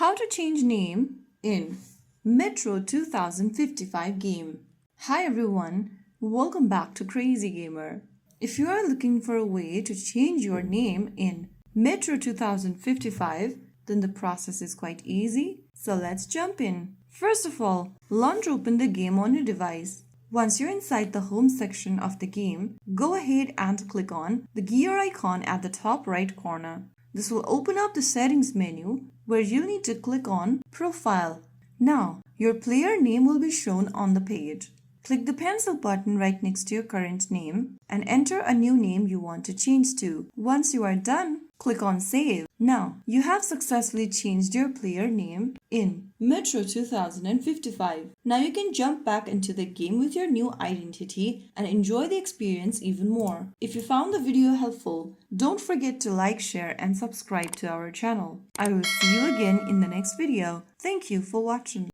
How to change name in Metro 2055 game. Hi everyone, welcome back to Crazy Gamer. If you are looking for a way to change your name in Metro 2055, then the process is quite easy. So let's jump in. First of all, launch open the game on your device. Once you're inside the home section of the game, go ahead and click on the gear icon at the top right corner. This will open up the settings menu where you'll need to click on Profile. Now, your player name will be shown on the page. Click the pencil button right next to your current name and enter a new name you want to change to. Once you are done, click on Save. Now, you have successfully changed your player name in Metro 2055. Now you can jump back into the game with your new identity and enjoy the experience even more. If you found the video helpful, don't forget to like, share, and subscribe to our channel. I will see you again in the next video. Thank you for watching.